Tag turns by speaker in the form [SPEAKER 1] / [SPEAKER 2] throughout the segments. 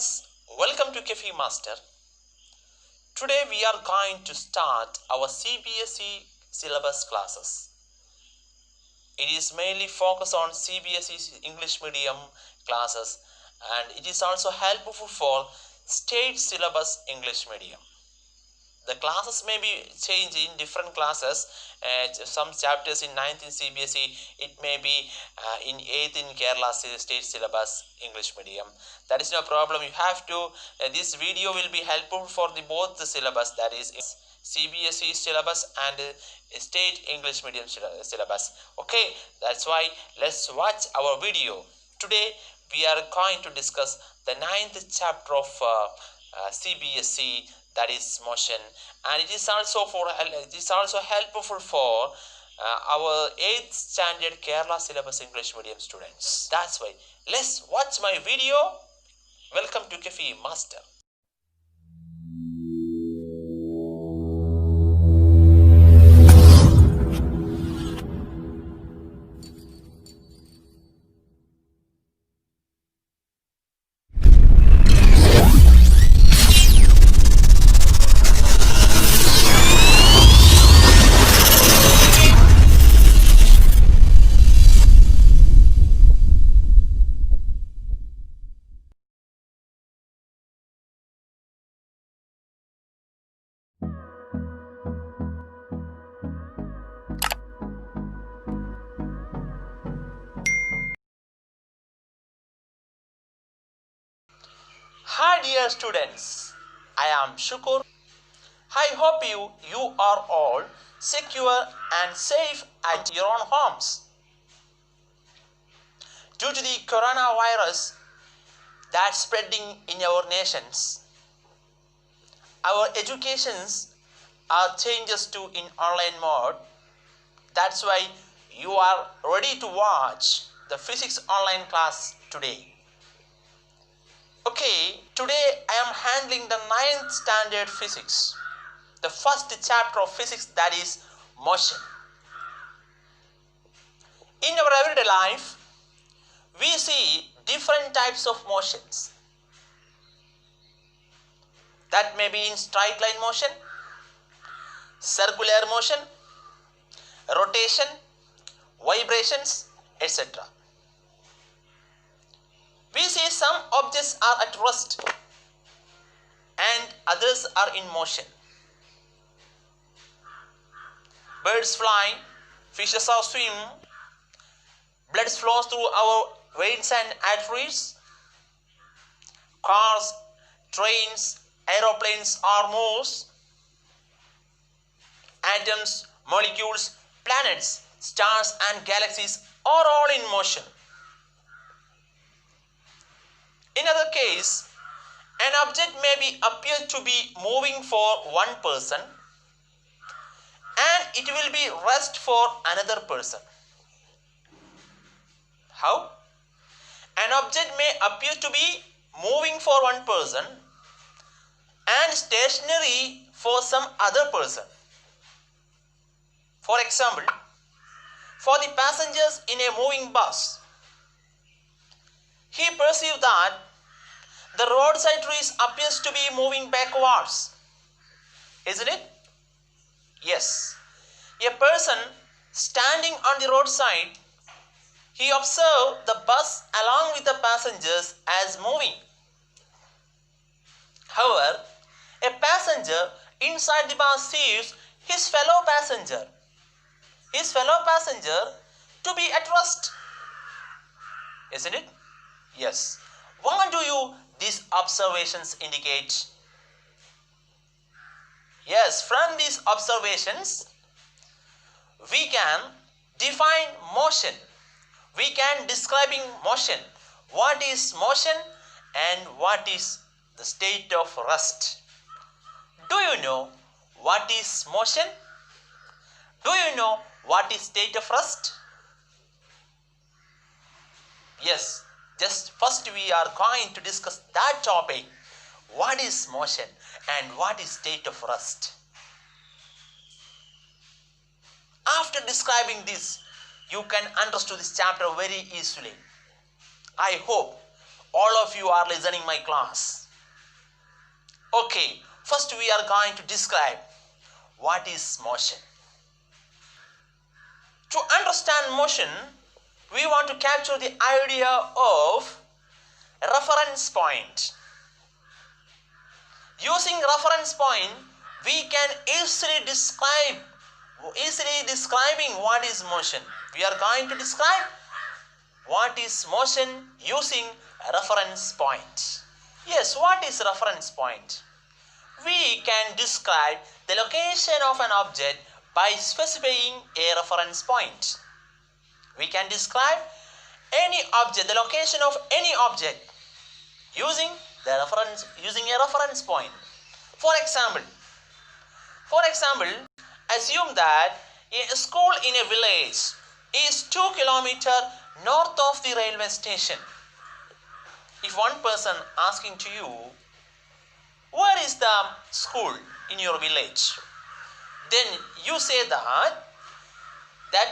[SPEAKER 1] students, welcome to Cafe Master. Today we are going to start our CBSE syllabus classes. It is mainly focused on CBSE English medium classes and it is also helpful for state syllabus English medium. The classes may be changed in different classes. Some chapters in 9th in CBSE, it may be in 8th in Kerala state syllabus English medium. That is no problem. You have to, this video will be helpful for both the syllabus, that is CBSE syllabus and state English medium syllabus. Okay, that's why let's watch our video. Today we are going to discuss the 9th chapter of CBSE, that is motion, and it is also helpful for our 8th standard Kerala syllabus English medium students. That's why let's watch my video. Welcome to Cafe Master. Hi dear students, I am Shukur. I hope you are all secure and safe at your own homes. Due to the coronavirus that's spreading in our nations, our educations are changes to in online mode. That's why you are ready to watch the physics online class today. Okay, today I am handling the 9th standard physics, the first chapter of physics, that is motion. In our everyday life, we see different types of motions. That may be in straight line motion, circular motion, rotation, vibrations, etc. We see some objects are at rest and others are in motion. Birds fly, fishes are swim, blood flows through our veins and arteries, cars, trains, aeroplanes are moves, atoms, molecules, planets, stars and galaxies are all in motion. In other case, an object may be appear to be moving for one person and it will be rest for another person. How? An object may appear to be moving for one person and stationary for some other person. For example, for the passengers in a moving bus, he perceived that the roadside trees appears to be moving backwards. Isn't it? Yes. A person standing on the roadside, he observed the bus along with the passengers as moving. However, a passenger inside the bus sees his fellow passenger to be at rest. Isn't it? Yes. What do these observations indicate? Yes, from these observations, we can define motion. We can describing motion. What is motion and what is the state of rest? Do you know what is motion? Do you know what is state of rest? Yes. Just first we are going to discuss that topic. What is motion and what is state of rest? After describing this, you can understand this chapter very easily. I hope all of you are listening my class. Okay, first we are going to describe what is motion. To understand motion, we want to capture the idea of reference point. Using reference point, we can easily describing what is motion. We are going to describe what is motion using a reference point. Yes, what is reference point? We can describe the location of an object by specifying a reference point. We can describe any object, the location of any object using a reference point. For example, assume that a school in a village is 2 kilometers north of the railway station. If one person asking to you, where is the school in your village? Then you say that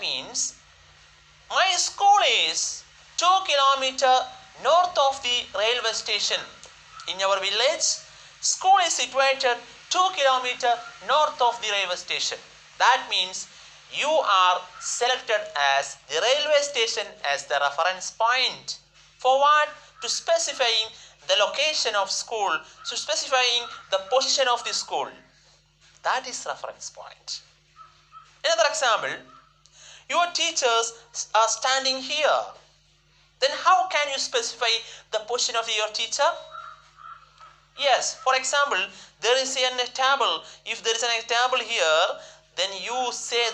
[SPEAKER 1] means my school is 2 kilometers north of the railway station. In our village, school is situated 2 kilometers north of the railway station. That means you are selected as the railway station as the reference point. For what? To specifying the location of school, to specifying the position of the school. That is reference point. Another example, your teachers are standing here. Then how can you specify the position of your teacher? Yes, for example, there is a table. If there is a table here, then you says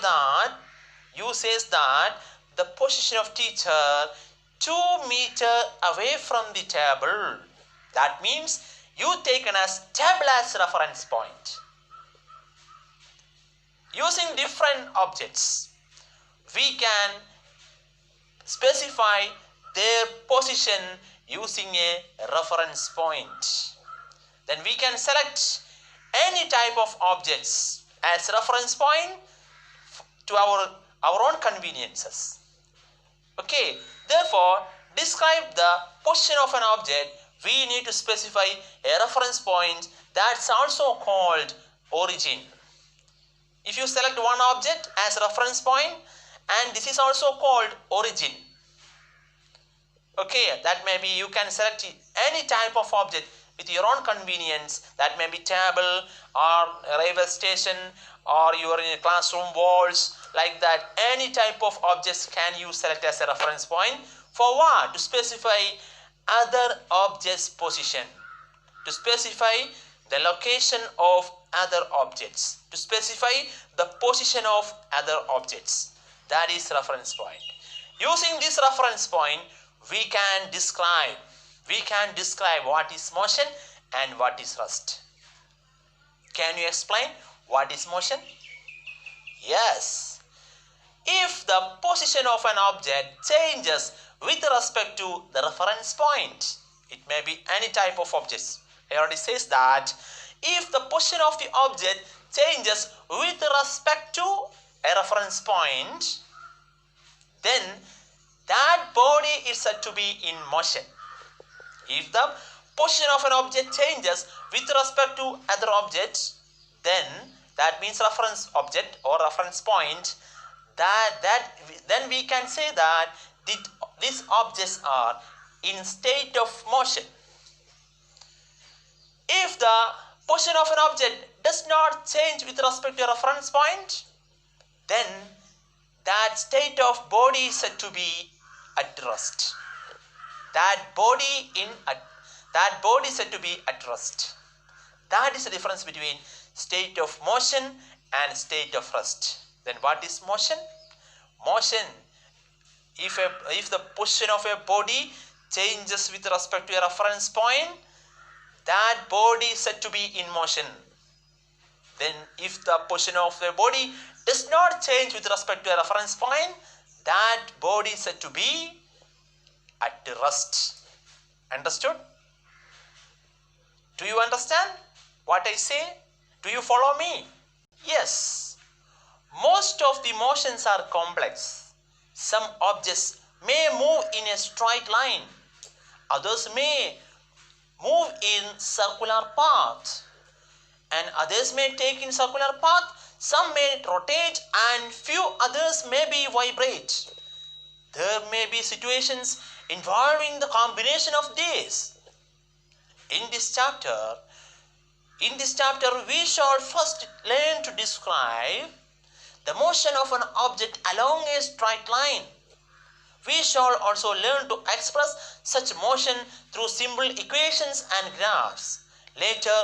[SPEAKER 1] that the position of teacher 2 meters away from the table. That means you taken as table as reference point. Using different objects, we can specify their position using a reference point. Then we can select any type of objects as reference point to our own conveniences. Okay, therefore, describe the position of an object, we need to specify a reference point that's also called origin. If you select one object as reference point, and this is also called origin. Okay, that may be you can select any type of object with your own convenience. That may be table or railway station, or you are in a classroom walls, like that. Any type of objects can you select as a reference point. For what? To specify other objects' position. To specify the location of other objects. To specify the position of other objects. That is reference point. Using this reference point, we can describe what is motion and what is rest. Can you explain what is motion? Yes. If the position of an object changes with respect to the reference point, it may be any type of objects. I already says that if the position of the object changes with respect to a reference point, then that body is said to be in motion. If the position of an object changes with respect to other objects, then that means reference object or reference point. Then we can say that these objects are in state of motion. If the position of an object does not change with respect to a reference point, then that state of body is said to be at rest. That body is said to be at rest. That is the difference between state of motion and state of rest. Then what is motion? Motion, if the position of a body changes with respect to a reference point, that body is said to be in motion. Then if the position of the body does not change with respect to a reference point, that body is said to be at rest. Understood? Do you understand what I say? Do you follow me? Yes. Most of the motions are complex. Some objects may move in a straight line. others may move in circular path, and others may take in circular path, some may rotate, and few others may be vibrate. There may be situations involving the combination of these. In this chapter, we shall first learn to describe the motion of an object along a straight line. We shall also learn to express such motion through simple equations and graphs. Later,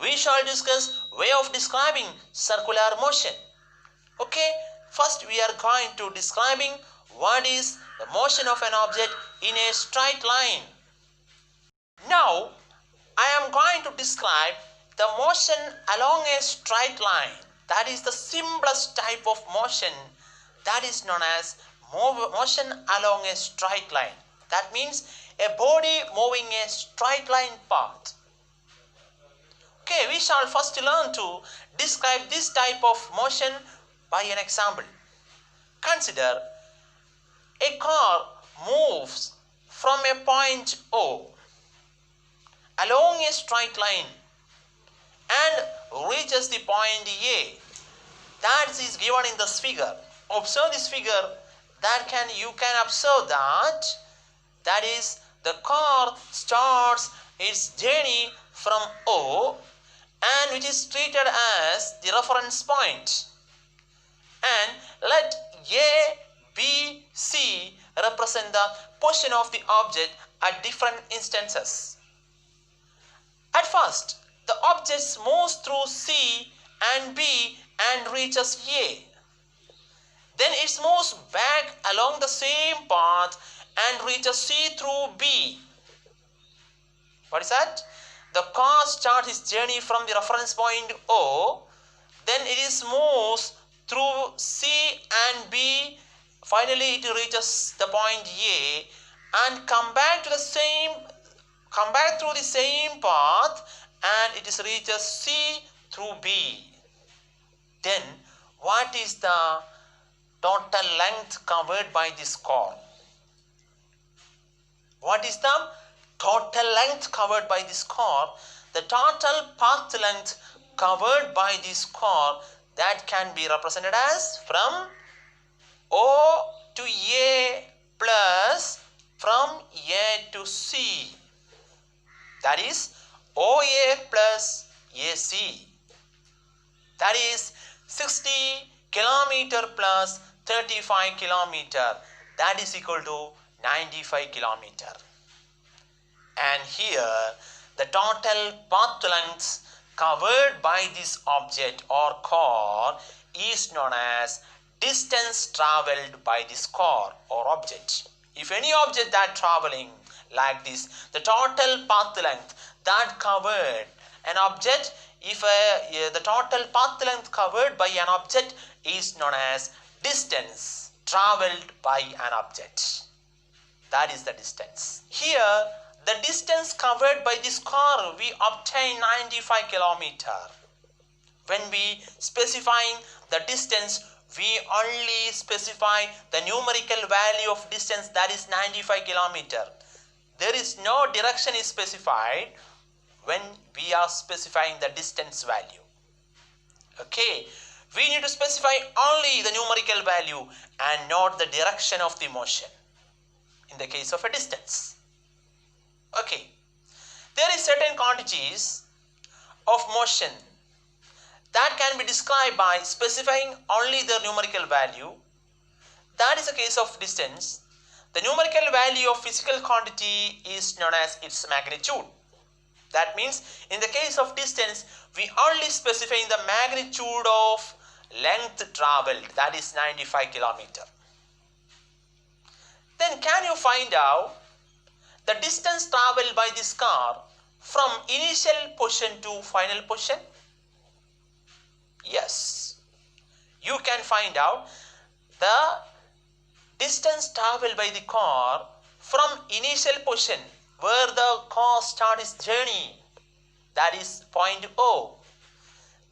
[SPEAKER 1] we shall discuss way of describing circular motion. Okay, first we are going to describing what is the motion of an object in a straight line. Now, I am going to describe the motion along a straight line. That is the simplest type of motion, that is known as motion along a straight line. That means a body moving a straight line path. Okay, we shall first learn to describe this type of motion by an example. Consider a car moves from a point O along a straight line and reaches the point A. That is given in this figure. Observe this figure. You can observe that is the car starts its journey from O, and which is treated as the reference point, and let A, B, C represent the position of the object at different instances. At first, the object moves through C and B and reaches A. Then it moves back along the same path and reaches C through B. What is that? The car starts its journey from the reference point O, then it moves through C and B, finally it reaches the point A and come back through the same path and it reaches C through B. Then what is the total length covered by this car? What is the total length covered by this car? The total path length covered by this car, that can be represented as from O to A plus from A to C. That is OA plus AC. That is 60 kilometer plus 35 kilometer. That is equal to 95 kilometer. And here the total path length covered by this object or car is known as distance traveled by this car or object. If any object that traveling like this, the total path length that covered an object, the total path length covered by an object is known as distance traveled by an object. That is the distance. Here, the distance covered by this car, we obtain 95 kilometer. When we specifying the distance, we only specify the numerical value of distance, that is 95 kilometer. There is no direction is specified when we are specifying the distance value. Okay, we need to specify only the numerical value and not the direction of the motion in the case of a distance. Okay, there is certain quantities of motion that can be described by specifying only the numerical value. That is the case of distance. The numerical value of physical quantity is known as its magnitude. That means in the case of distance, we only specify the magnitude of length traveled, that is 95 kilometer. Then can you find out the distance traveled by this car from initial position to final position? Yes, you can find out the distance traveled by the car from initial position where the car starts its journey, that is point O.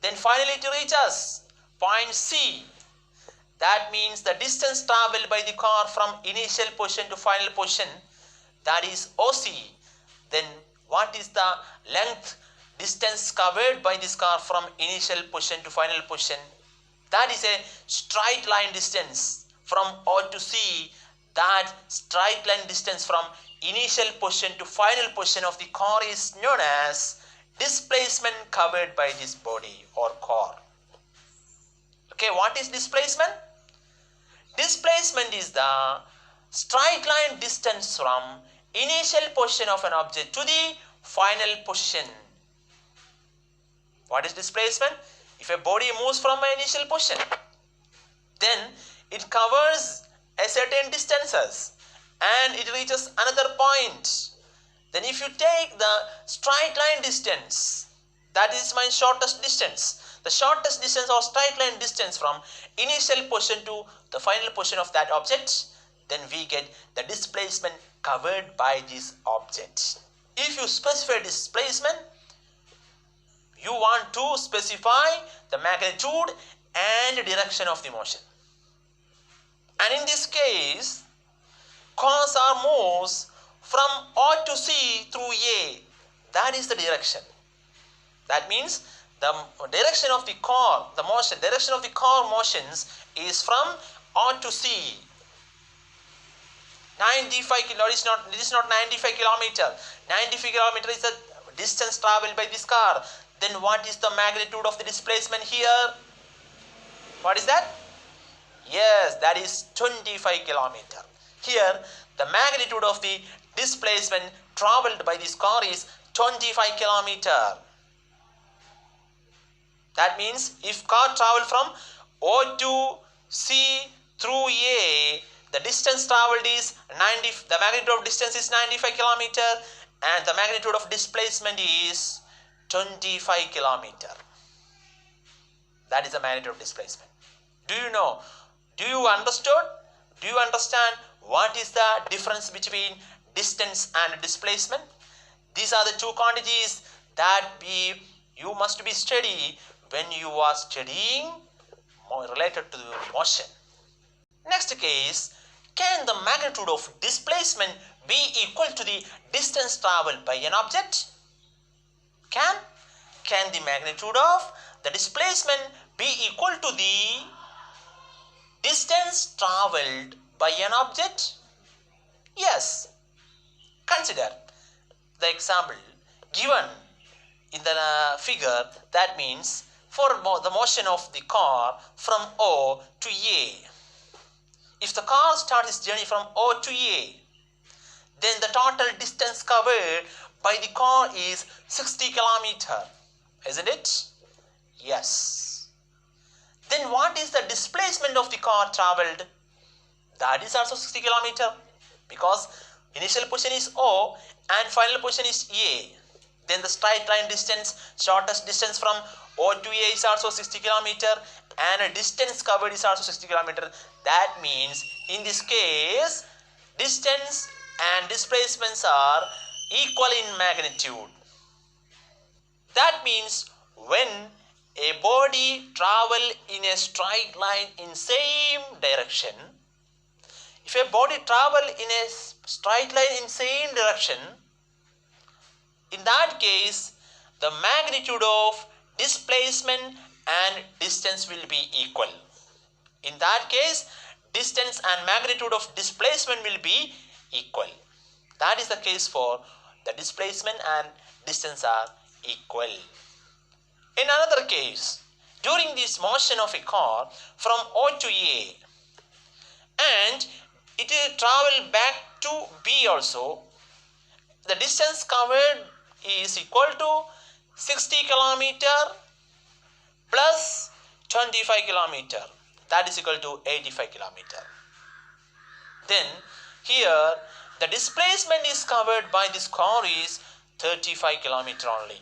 [SPEAKER 1] Then finally it reaches point C. That means the distance traveled by the car from initial position to final position, that is OC. Then what is the length distance covered by this car from initial position to final position? That is a straight line distance from O to C. That straight line distance from initial position to final position of the car is known as displacement covered by this body or car. Okay, what is displacement? Displacement is the straight line distance from initial position of an object to the final position. What is displacement? If a body moves from an initial position, then it covers a certain distances and it reaches another point. Then if you take the straight line distance, that is my shortest distance. The shortest distance or straight line distance from initial position to the final position of that object, then we get the displacement covered by this object. If you specify displacement, you want to specify the magnitude and direction of the motion. And in this case, cars are moves from O to C through A. That is the direction. That means the direction of the car, the motion, direction of the car motions is from O to C. 95 kilometers, this is not 95 kilometer. 95 kilometer is the distance traveled by this car. Then what is the magnitude of the displacement here? What is that? Yes, that is 25 kilometer. Here, the magnitude of the displacement traveled by this car is 25 kilometer. That means if car travel from O to C through A, the distance traveled is 90, the magnitude of distance is 95 kilometer and the magnitude of displacement is 25 kilometer. That is the magnitude of displacement. Do you know? Do you understood? Do you understand what is the difference between distance and displacement? These are the two quantities that you must be study when you are studying related to the motion. Next case, can the magnitude of displacement be equal to the distance traveled by an object? Can the magnitude of the displacement be equal to the distance traveled by an object? Yes. Consider the example given in the figure. That means for the motion of the car from O to A. If the car starts its journey from O to A, then the total distance covered by the car is 60 kilometer. Isn't it? Yes. Then what is the displacement of the car traveled? That is also 60 kilometer because initial position is O and final position is A. Then the straight line distance, shortest distance from O to A is also 60 kilometer and a distance covered is also 60 kilometer. That means in this case, distance and displacements are equal in magnitude. That means when a body travel in a straight line in same direction, if a body travel in a straight line in same direction, in that case, the magnitude of displacement and distance will be equal. In that case, distance and magnitude of displacement will be equal. That is the case for the displacement and distance are equal. In another case, during this motion of a car from O to A and it will travel back to B also, the distance covered is equal to 60 kilometer plus 25 kilometer. That is equal to 85 kilometer. Then here the displacement is covered by this car is 35 kilometer only.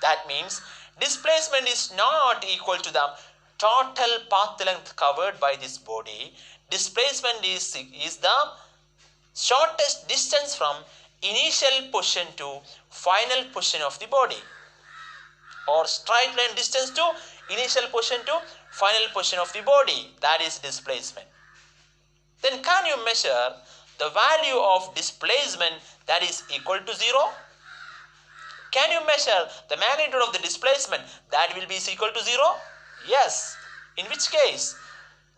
[SPEAKER 1] That means displacement is not equal to the total path length covered by this body. Displacement is the shortest distance from initial position to final position of the body, or straight line distance to initial position to final position of the body. That is displacement. Then can you measure the value of displacement that is equal to 0? Can you measure the magnitude of the displacement that will be equal to 0? Yes. In which case?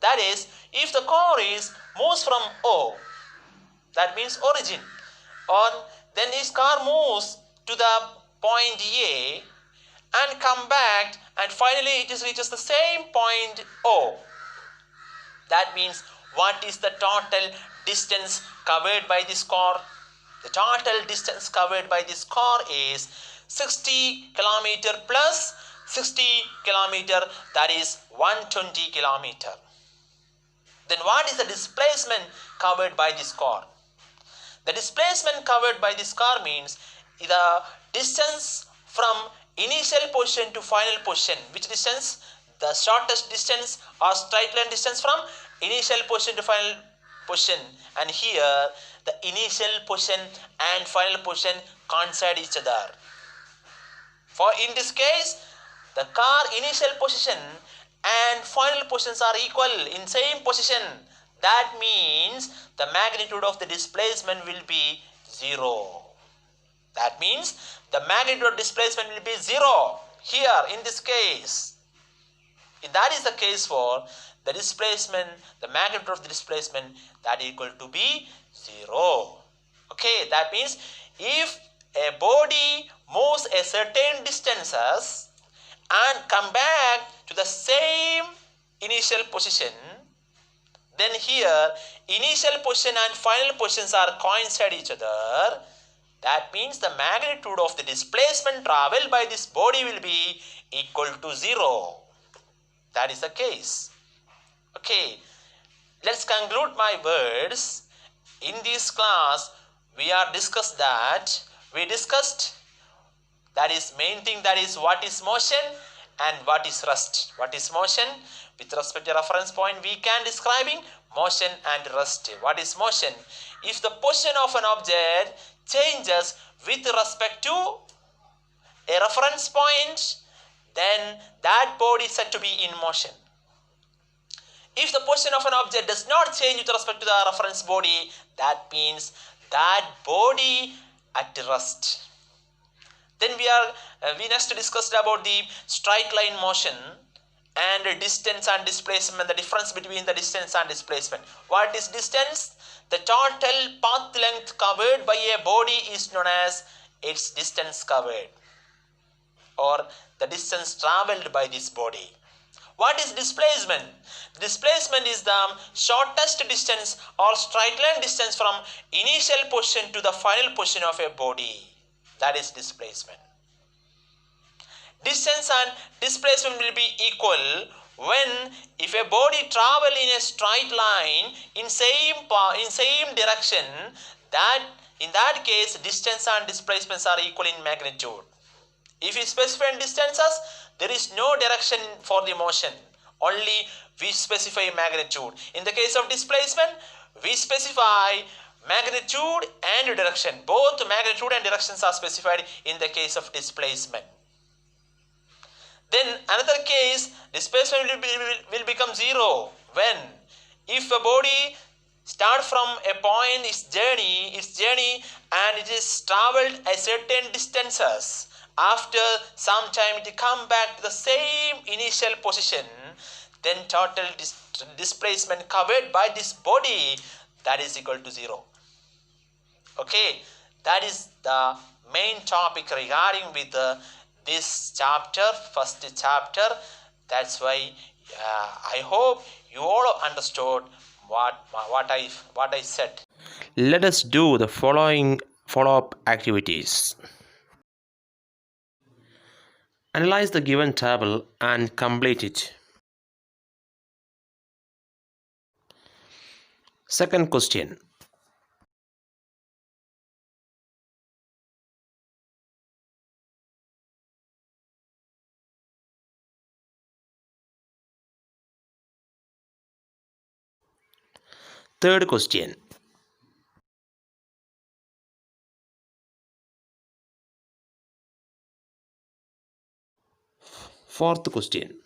[SPEAKER 1] That is, if the car is moves from O, that means origin, or then this car moves to the point A and come back and finally it reaches the same point O. That means what is the total distance covered by this car? The total distance covered by this car is 60 kilometer plus 60 kilometer, that is 120 kilometer. Then what is the displacement covered by this car? The displacement covered by this car means the distance from initial position to final position. Which distance? The shortest distance or straight line distance from initial position to final position. And here the initial position and final position coincide each other. For in this case, the car initial position and final positions are equal in same position. That means the magnitude of the displacement will be 0. That means the magnitude of displacement will be 0 here in this case. If that is the case for the displacement, the magnitude of the displacement that equal to be 0. Okay, that means if a body moves a certain distances and come back to the same initial position, then here initial position and final positions are coincide each other. That means the magnitude of the displacement traveled by this body will be equal to 0. That is the case. Okay, let's conclude my words. In this class, we discussed that is main thing, that is what is motion and what is rest. What is motion? With respect to reference point, we can describing motion and rest. What is motion? If the position of an object changes with respect to a reference point, then that body is said to be in motion. If the position of an object does not change with respect to the reference body, that means that body at rest. Then we next discussed about the straight line motion and distance and displacement, the difference between the distance and displacement. What is distance? The total path length covered by a body is known as its distance covered, or the distance traveled by this body. What is displacement? Displacement is the shortest distance or straight line distance from initial position to the final position of a body. That is displacement. Distance and displacement will be equal when if a body travel in a straight line in same direction, that in that case distance and displacements are equal in magnitude. If we specify distances, there is no direction for the motion, only we specify magnitude. In the case of displacement, we specify magnitude and direction. Both magnitude and directions are specified in the case of displacement. Then another case, displacement will become 0 when if a body start from a point, its journey and it is traveled a certain distances. After some time it come back to the same initial position, then total displacement covered by this body, that is equal to 0. Okay, that is the main topic regarding with this chapter, first chapter. That's why I hope you all understood what I said. Let us do the following follow-up activities. Analyze the given table and complete it. Second question. Third question. Fourth question.